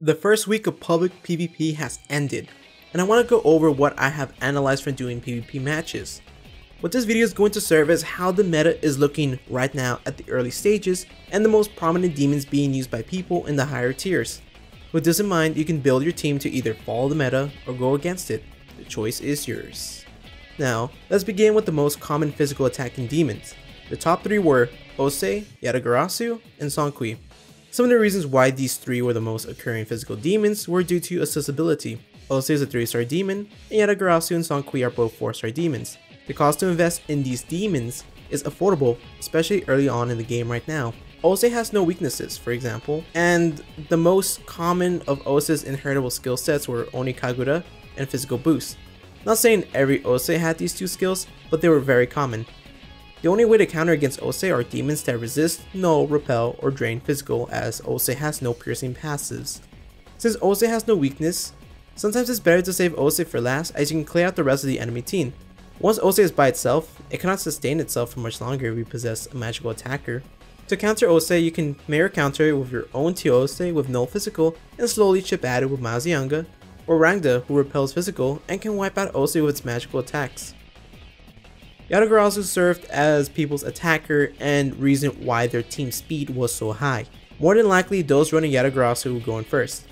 The first week of public PvP has ended, and I want to go over what I have analyzed from doing PvP matches. What this video is going to serve as how the meta is looking right now at the early stages and the most prominent demons being used by people in the higher tiers. With this in mind, you can build your team to either follow the meta or go against it. The choice is yours. Now, let's begin with the most common physical attacking demons. The top three were Ose, Yatagarasu, and Seonkui. Some of the reasons why these three were the most occurring physical demons were due to accessibility. Ose is a 3-star demon, and Yatagarasu and Seonkui are both 4-star demons. The cost to invest in these demons is affordable, especially early on in the game right now. Ose has no weaknesses, for example, and the most common of Ose's inheritable skill sets were Onikagura and Physical Boost. Not saying every Ose had these two skills, but they were very common. The only way to counter against Ose are demons that resist, null, repel, or drain physical, as Ose has no piercing passives. Since Ose has no weakness, sometimes it's better to save Ose for last, as you can clear out the rest of the enemy team. Once Ose is by itself, it cannot sustain itself for much longer if you possess a magical attacker. To counter Ose, you can mirror counter it with your own Ose with no physical and slowly chip at it with Mazianga, or Rangda, who repels physical and can wipe out Ose with its magical attacks. Yatagarasu served as people's attacker and reason why their team speed was so high. More than likely, those running Yatagarasu will go in first.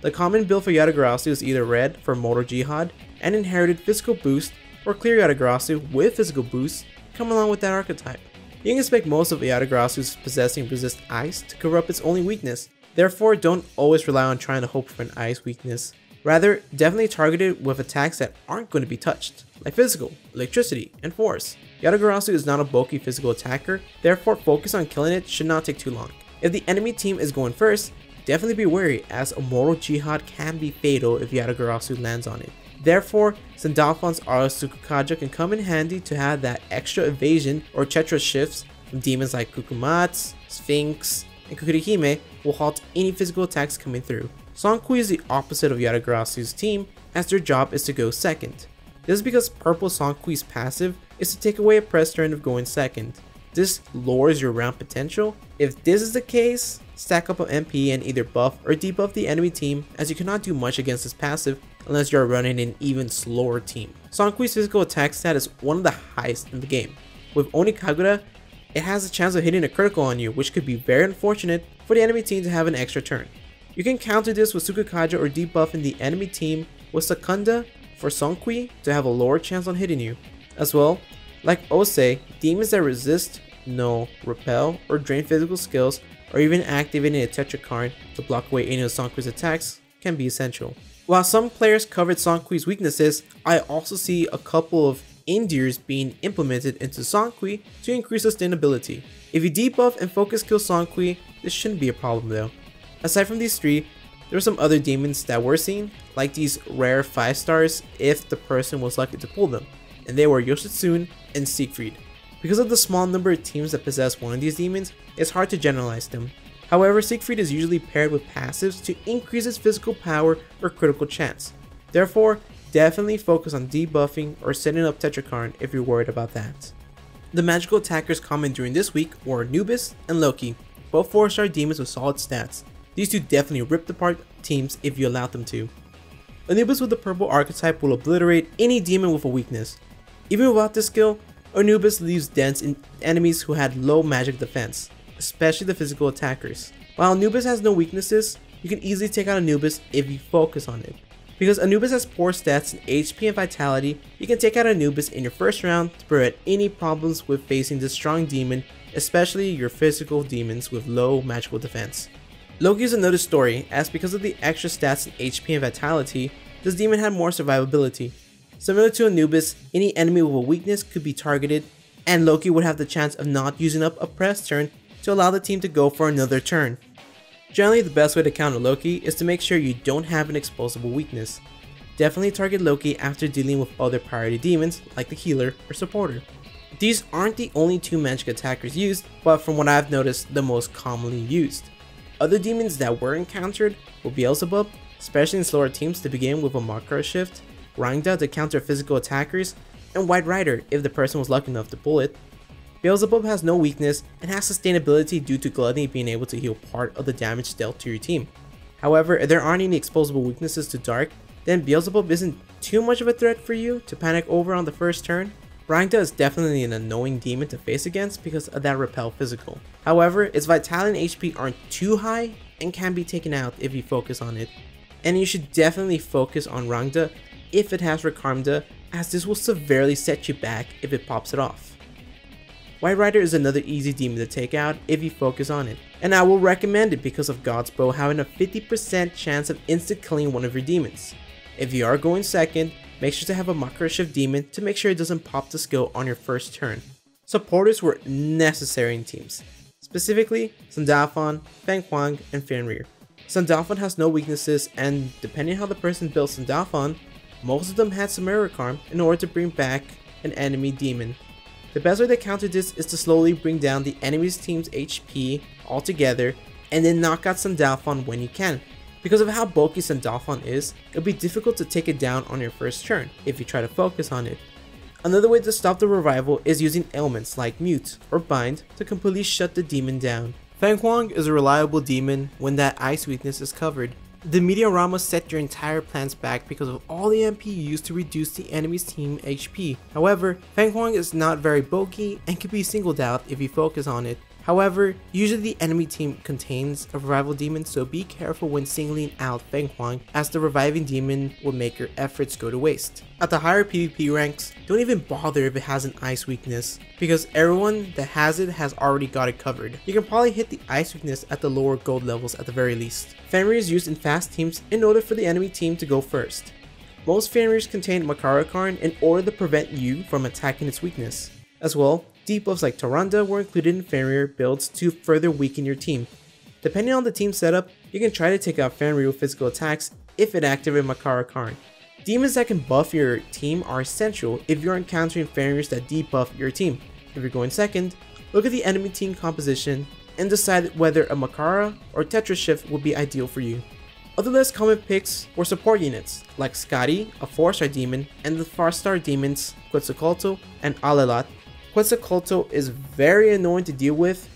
The common build for Yatagarasu is either red for Mortal Jihad and inherited physical boost, or clear Yatagarasu with physical boost come along with that archetype. You can expect most of Yatagarasu's possessing resist ice to cover up its only weakness, therefore don't always rely on trying to hope for an ice weakness. Rather, definitely target it with attacks that aren't going to be touched, like physical, electricity, and force. Yatagarasu is not a bulky physical attacker, therefore focus on killing it should not take too long. If the enemy team is going first, definitely be wary, as a Mortal Jihad can be fatal if Yatagarasu lands on it. Therefore, Sandalphon's Aura Tsukukaja can come in handy to have that extra evasion or Chetra shifts from demons like Kukumatsu, Sphinx, and Kukurihime will halt any physical attacks coming through. Seonkui is the opposite of Yatagarasu's team, as their job is to go second. This is because purple Seonkui's passive is to take away a press turn of going second. This lowers your round potential. If this is the case, stack up an MP and either buff or debuff the enemy team, as you cannot do much against this passive unless you are running an even slower team. Seonkui's physical attack stat is one of the highest in the game. With Onikagura, it has a chance of hitting a critical on you, which could be very unfortunate for the enemy team to have an extra turn. You can counter this with Tsukukaja or debuffing the enemy team with Sakunda for Seonkui to have a lower chance on hitting you. As well, like Ose, demons that resist, null, repel, or drain physical skills, or even activating a Tetrakarn to block away any of Seonkui's attacks can be essential. While some players covered Seonkui's weaknesses, I also see a couple of endears being implemented into Seonkui to increase sustainability. If you debuff and focus kill Seonkui, this shouldn't be a problem though. Aside from these three, there were some other demons that were seen, like these rare 5 stars if the person was lucky to pull them, and they were Yoshitsune and Siegfried. Because of the small number of teams that possess one of these demons, it's hard to generalize them. However, Siegfried is usually paired with passives to increase its physical power or critical chance. Therefore, definitely focus on debuffing or setting up Tetrakarn if you're worried about that. The magical attackers common during this week were Anubis and Loki, both 4-star demons with solid stats. These two definitely ripped apart teams if you allowed them to. Anubis with the purple archetype will obliterate any demon with a weakness. Even without this skill, Anubis leaves dents in enemies who had low magic defense, especially the physical attackers. While Anubis has no weaknesses, you can easily take out Anubis if you focus on it. Because Anubis has poor stats in HP and Vitality, you can take out Anubis in your first round to prevent any problems with facing this strong demon, especially your physical demons with low magical defense. Loki is another story, as because of the extra stats in HP and Vitality, this demon had more survivability. Similar to Anubis, any enemy with a weakness could be targeted, and Loki would have the chance of not using up a press turn to allow the team to go for another turn. Generally, the best way to counter Loki is to make sure you don't have an explosible weakness. Definitely target Loki after dealing with other priority demons like the healer or supporter. These aren't the only two magic attackers used, but from what I've noticed, the most commonly used. Other demons that were encountered were Beelzebub, especially in slower teams to begin with a Makara shift, Rangda to counter physical attackers, and White Rider if the person was lucky enough to pull it. Beelzebub has no weakness and has sustainability due to Gluttony being able to heal part of the damage dealt to your team. However, if there aren't any exposable weaknesses to Dark, then Beelzebub isn't too much of a threat for you to panic over on the first turn. Rangda is definitely an annoying demon to face against because of that Repel physical. However, its Vitality and HP aren't too high and can be taken out if you focus on it. And you should definitely focus on Rangda if it has Rakarmda, as this will severely set you back if it pops it off. White Rider is another easy demon to take out if you focus on it, and I will recommend it because of God's Bow having a 50% chance of instant killing one of your demons. If you are going second, make sure to have a Makara Shift demon to make sure it doesn't pop the skill on your first turn. Supporters were necessary in teams, specifically Sandalphon, Feng Huang, and Fenrir. Sandalphon has no weaknesses, and depending on how the person built Sandalphon, most of them had Samara Karm in order to bring back an enemy demon. The best way to counter this is to slowly bring down the enemy's team's HP altogether and then knock out Sandalphon when you can. Because of how bulky Sandalphon is, it'll be difficult to take it down on your first turn if you try to focus on it. Another way to stop the revival is using ailments like Mute or Bind to completely shut the demon down. Feng Huang is a reliable demon when that ice weakness is covered. The Meteorama set your entire plans back because of all the MP you used to reduce the enemy's team HP. However, Feng Huang is not very bulky and can be singled out if you focus on it. However, usually the enemy team contains a revival demon, so be careful when singling out Feng Huang, as the reviving demon will make your efforts go to waste. At the higher PvP ranks, don't even bother if it has an ice weakness, because everyone that has it has already got it covered. You can probably hit the ice weakness at the lower gold levels at the very least. Fenrir is used in fast teams in order for the enemy team to go first. Most Fenrirs contain Makara Karn in order to prevent you from attacking its weakness. As well, debuffs like Tyrande were included in Fenrir builds to further weaken your team. Depending on the team setup, you can try to take out Fenrir with physical attacks if it activates Makara Karn. Demons that can buff your team are essential if you're encountering Fenrirs that debuff your team. If you're going second, look at the enemy team composition and decide whether a Makara or Tetra Shift will be ideal for you. Other less common picks were support units like Skadi, a 4-star demon, and the 5-star demons Quetzalcoatl and Alelat. Quetzalcoatl is very annoying to deal with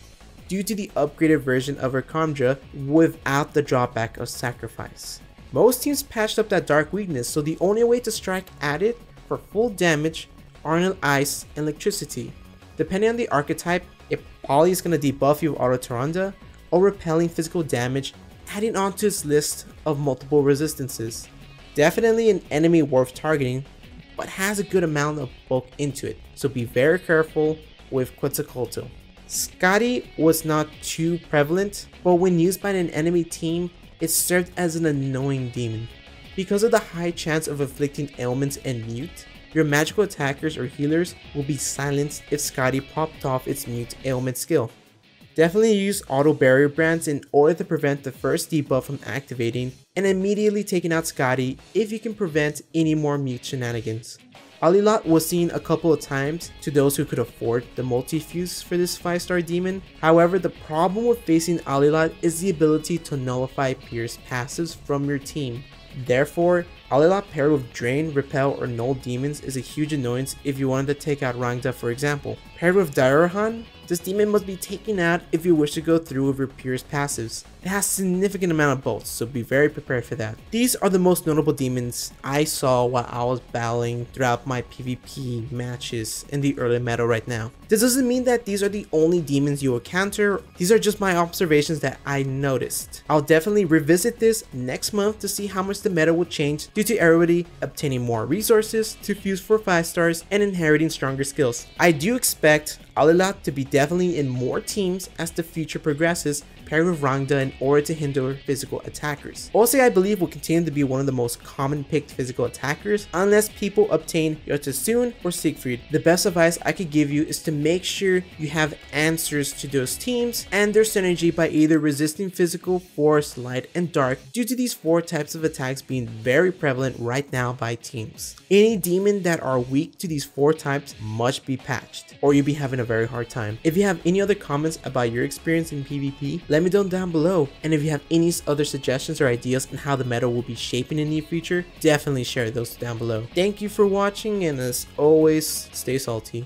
due to the upgraded version of Rakarmda without the drawback of sacrifice. Most teams patched up that dark weakness, so the only way to strike at it for full damage are in ice and electricity. Depending on the archetype, if Poly is going to debuff you with Auto Tyrande or repelling physical damage, adding onto its list of multiple resistances. Definitely an enemy worth targeting, but has a good amount of bulk into it, so be very careful with Quetzalcoatl. Skadi was not too prevalent, but when used by an enemy team, it served as an annoying demon. Because of the high chance of inflicting ailments and mute, your magical attackers or healers will be silenced if Skadi popped off its mute ailment skill. Definitely use auto barrier brands in order to prevent the first debuff from activating, and immediately taking out Skadi if you can prevent any more mute shenanigans. Alelat was seen a couple of times to those who could afford the multi-fuse for this 5-star demon. However, the problem with facing Alelat is the ability to nullify Pierce passives from your team. Therefore, Alelat paired with Drain, Repel, or Null demons is a huge annoyance if you wanted to take out Rangda, for example. Paired with Dairahan, this demon must be taken out if you wish to go through with your Pierce passives. It has a significant amount of bolts, so be very prepared for that. These are the most notable demons I saw while I was battling throughout my PvP matches in the early meta right now. This doesn't mean that these are the only demons you will encounter. These are just my observations that I noticed. I'll definitely revisit this next month to see how much the meta will change due to everybody obtaining more resources to fuse for 5 stars and inheriting stronger skills. I do expect Alelat to be definitely in more teams as the future progresses, paired with Rangda in order to hinder physical attackers. Also, I believe will continue to be one of the most common picked physical attackers unless people obtain Yotasun or Siegfried. The best advice I could give you is to make sure you have answers to those teams and their synergy by either resisting physical, force, light, and dark due to these 4 types of attacks being very prevalent right now by teams. Any demon that are weak to these 4 types must be patched, or you'll be having a very hard time. If you have any other comments about your experience in PvP, let me know down below, and if you have any other suggestions or ideas on how the meta will be shaping in the near future, definitely share those down below. Thank you for watching, and as always, stay salty.